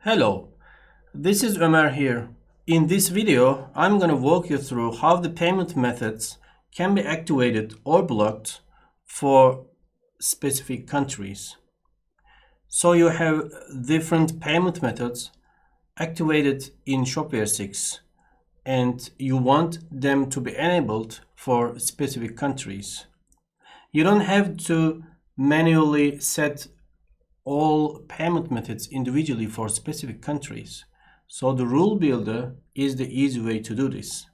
Hello, this is Ömer here. In this video, I'm going to walk you through how the payment methods can be activated or blocked for specific countries. So you have different payment methods activated in Shopware 6 and you want them to be enabled for specific countries. You don't have to manually set all payment methods individually for specific countries. So the rule builder is the easy way to do this.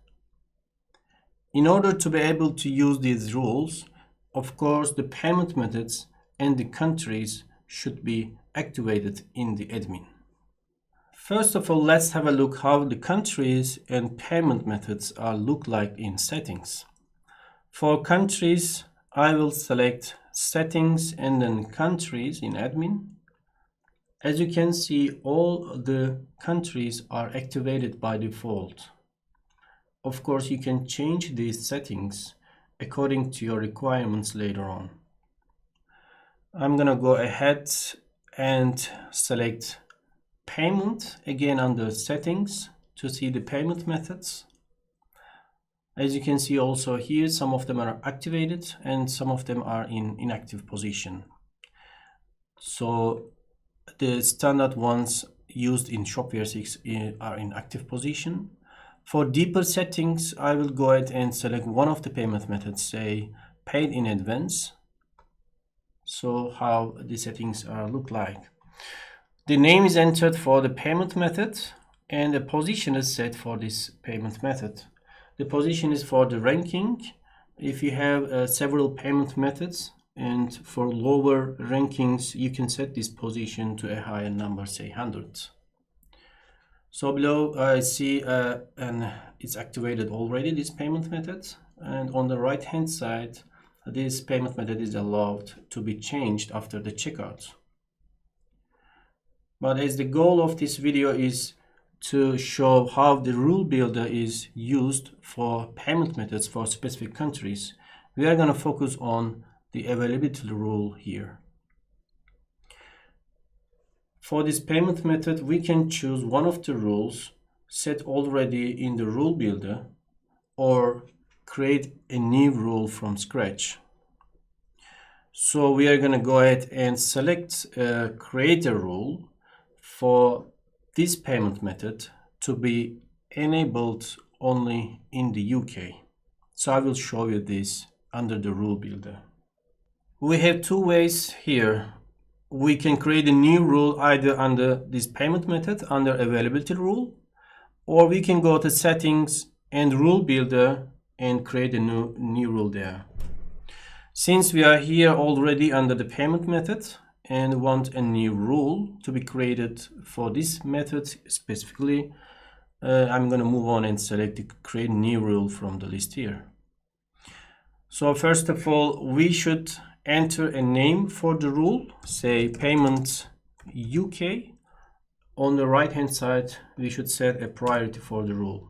In order to be able to use these rules, of course, the payment methods and the countries should be activated in the admin. First of all, let's have a look how the countries and payment methods look like in settings. For countries, I will select settings and then countries in admin. As you can see, all the countries are activated by default. Of course, you can change these settings according to your requirements later on. I'm gonna go ahead and select payment again under settings to see the payment methods. As you can see also here, some of them are activated and some of them are in inactive position. So the standard ones used in Shopware 6 are in active position. For deeper settings, I will go ahead and select one of the payment methods, say paid in advance. So how the settings look like. The name is entered for the payment method and a position is set for this payment method. The position is for the ranking. If you have several payment methods and for lower rankings, you can set this position to a higher number, say 100. So below I see and it's activated already, this payment method. And on the right hand side, this payment method is allowed to be changed after the checkout. But as the goal of this video is to show how the rule builder is used for payment methods for specific countries, we are going to focus on the availability rule here. For this payment method, we can choose one of the rules set already in the rule builder or create a new rule from scratch. So we are going to go ahead and select create a rule for this payment method to be enabled only in the UK. So I will show you this under the rule builder. We have two ways here. We can create a new rule either under this payment method under availability rule, or we can go to settings and rule builder and create a new rule there. Since we are here already under the payment method and want a new rule to be created for this method specifically, I'm going to move on and select the create new rule from the list here. So first of all, we should enter a name for the rule, say payment UK. On the right hand side, we should set a priority for the rule.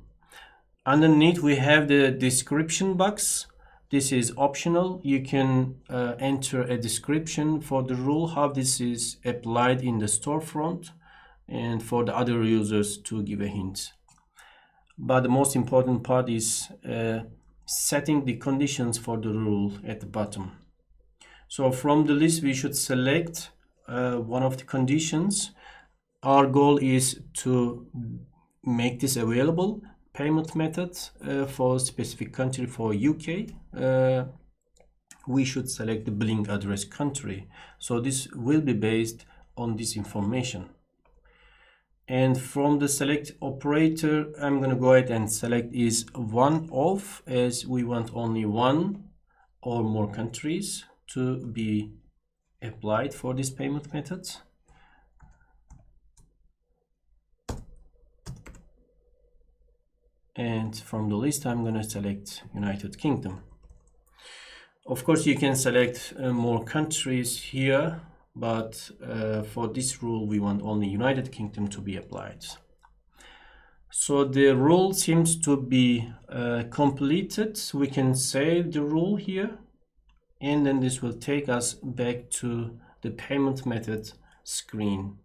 Underneath, we have the description box. This is optional. You can enter a description for the rule, how this is applied in the storefront, and for the other users to give a hint. But the most important part is setting the conditions for the rule at the bottom. So from the list, we should select one of the conditions. Our goal is to make this available payment method for specific country. For UK, we should select the billing address country. So this will be based on this information. And from the select operator, I'm going to go ahead and select is one of, as we want only one or more countries to be applied for this payment method. And from the list, I'm going to select United Kingdom. Of course, you can select more countries here, but for this rule, we want only United Kingdom to be applied. So the rule seems to be completed. We can save the rule here, and then this will take us back to the payment method screen.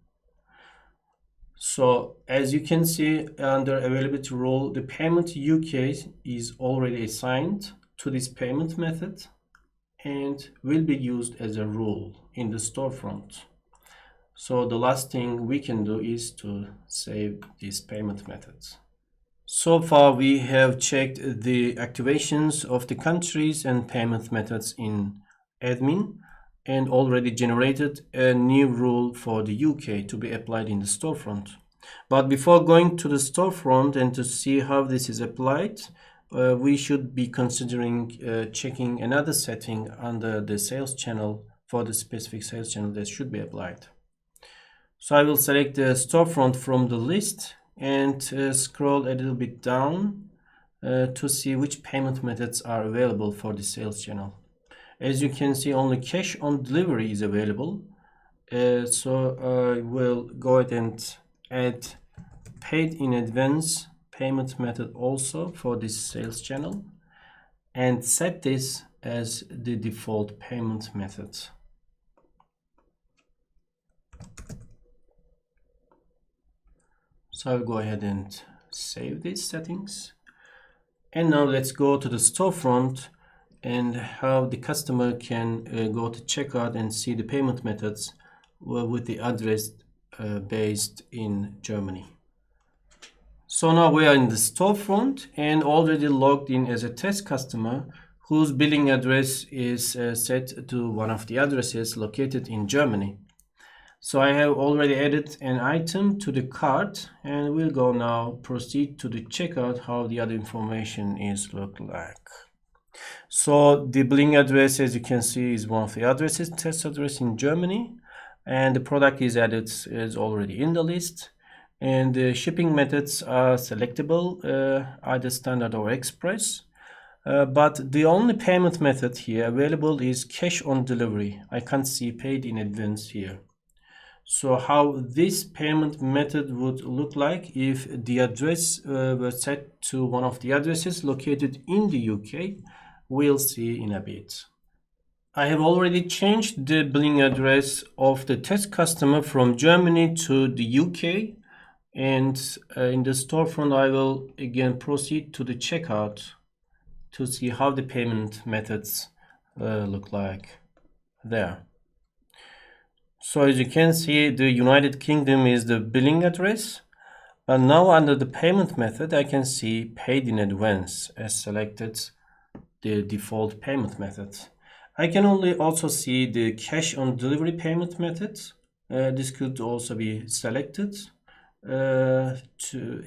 So as you can see under availability rule, the payment UK is already assigned to this payment method and will be used as a rule in the storefront. So the last thing we can do is to save these payment methods. So far we have checked the activations of the countries and payment methods in admin and already generated a new rule for the UK to be applied in the storefront. But before going to the storefront and to see how this is applied, we should be considering checking another setting under the sales channel for the specific sales channel that should be applied. So I will select the storefront from the list and scroll a little bit down to see which payment methods are available for the sales channel. As you can see, only cash on delivery is available. So I will go ahead and add paid in advance payment method also for this sales channel and set this as the default payment method. So I'll go ahead and save these settings. And now let's go to the storefront and how the customer can go to checkout and see the payment methods with the address based in Germany. So now we are in the storefront and already logged in as a test customer whose billing address is set to one of the addresses located in Germany. So I have already added an item to the cart and we'll go now proceed to the checkout how the other information is look like. So the billing address, as you can see, is one of the addresses, test address in Germany, and the product is added is already in the list, and the shipping methods are selectable, either standard or express. But the only payment method here available is cash on delivery. I can't see paid in advance here. So how this payment method would look like if the address were set to one of the addresses located in the UK, we'll see in a bit. I have already changed the billing address of the test customer from Germany to the UK, and in the storefront I will again proceed to the checkout to see how the payment methods look like there. So as you can see, the United Kingdom is the billing address, but now under the payment method I can see paid in advance as selected the default payment method. I can only also see the cash on delivery payment method. This could also be selected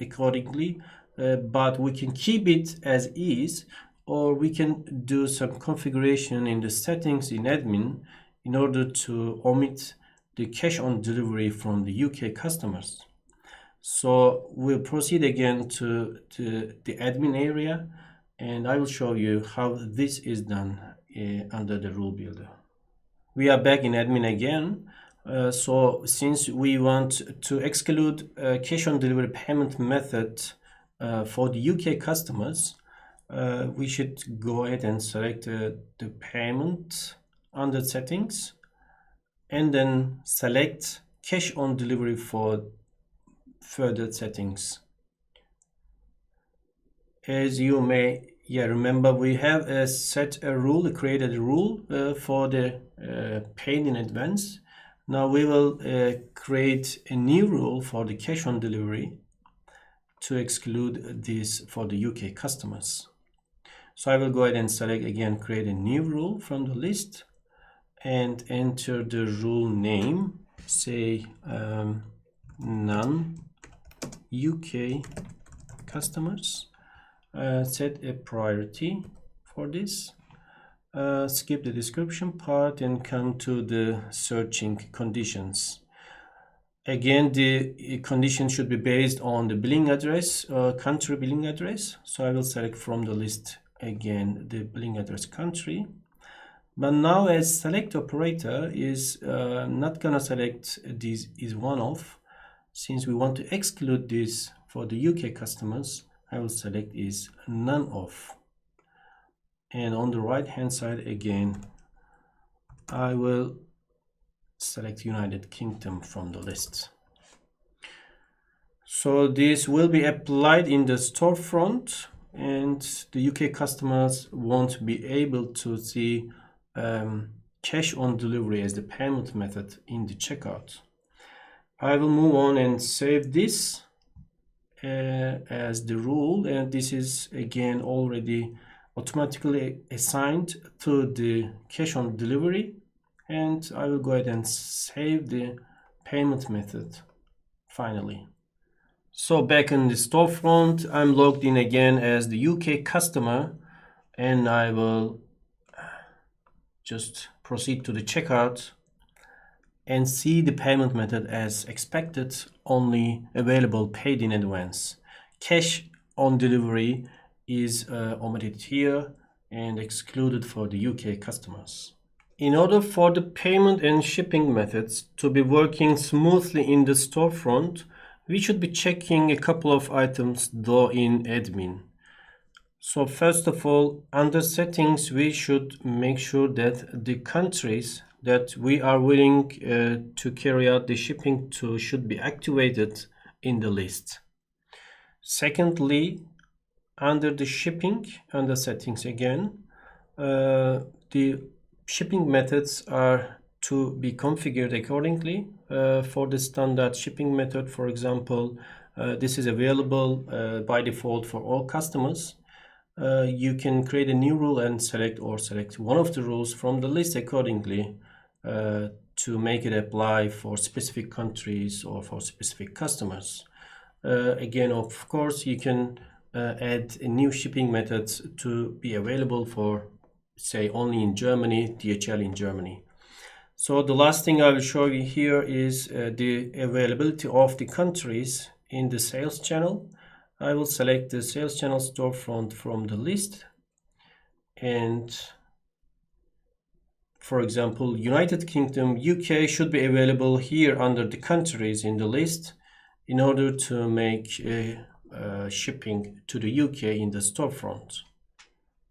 accordingly, but we can keep it as is, or we can do some configuration in the settings in admin in order to omit the cash on delivery from the UK customers. So we'll proceed again to the admin area and I will show you how this is done under the rule builder. We are back in admin again. So since we want to exclude cash on delivery payment method for the UK customers, we should go ahead and select the payment under settings and then select cash on delivery for further settings. As you may remember, we have created a rule for the paid in advance. Now we will create a new rule for the cash on delivery to exclude this for the UK customers. So I will go ahead and select again, create a new rule from the list and enter the rule name, say non-UK customers. Set a priority for this. Skip the description part and come to the searching conditions. Again, the condition should be based on the billing address, country billing address. So I will select from the list again the billing address country. But now as select operator is not gonna select this is one-off. Since we want to exclude this for the UK customers, I will select is none of. And on the right hand side again, I will select United Kingdom from the list. So this will be applied in the storefront, and the UK customers won't be able to see cash on delivery as the payment method in the checkout. I will move on and save this as the rule, and this is again already automatically assigned to the cash on delivery, and I will go ahead and save the payment method finally. So back in the storefront, I'm logged in again as the UK customer, and I will just proceed to the checkout and see the payment method as expected, only available paid in advance. Cash on delivery is omitted here and excluded for the UK customers. In order for the payment and shipping methods to be working smoothly in the storefront, we should be checking a couple of items though in admin. So first of all, under settings, we should make sure that the countries that we are willing to carry out the shipping to should be activated in the list. Secondly, under the shipping, under settings again, the shipping methods are to be configured accordingly. For the standard shipping method, for example, this is available by default for all customers. You can create a new rule and select one of the rules from the list accordingly to make it apply for specific countries or for specific customers. Again, of course, you can add a new shipping methods to be available for, say, only in Germany, DHL in Germany. So the last thing I will show you here is the availability of the countries in the sales channel. I will select the sales channel storefront from the list, and for example, United Kingdom, UK should be available here under the countries in the list in order to make shipping to the UK in the storefront.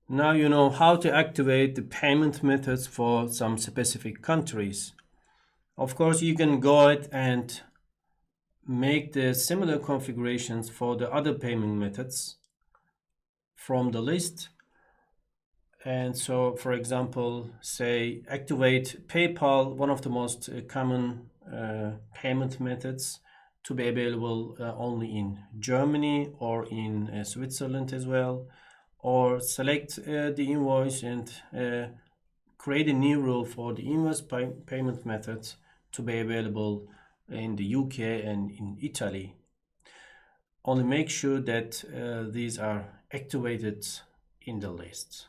Now you know how to activate the payment methods for some specific countries. Of course, you can go ahead and make the similar configurations for the other payment methods from the list. And so, for example, say activate PayPal, one of the most common payment methods, to be available only in Germany or in Switzerland as well. Or select the invoice and create a new rule for the invoice payment method to be available in the UK and in Italy. Only make sure that these are activated in the list.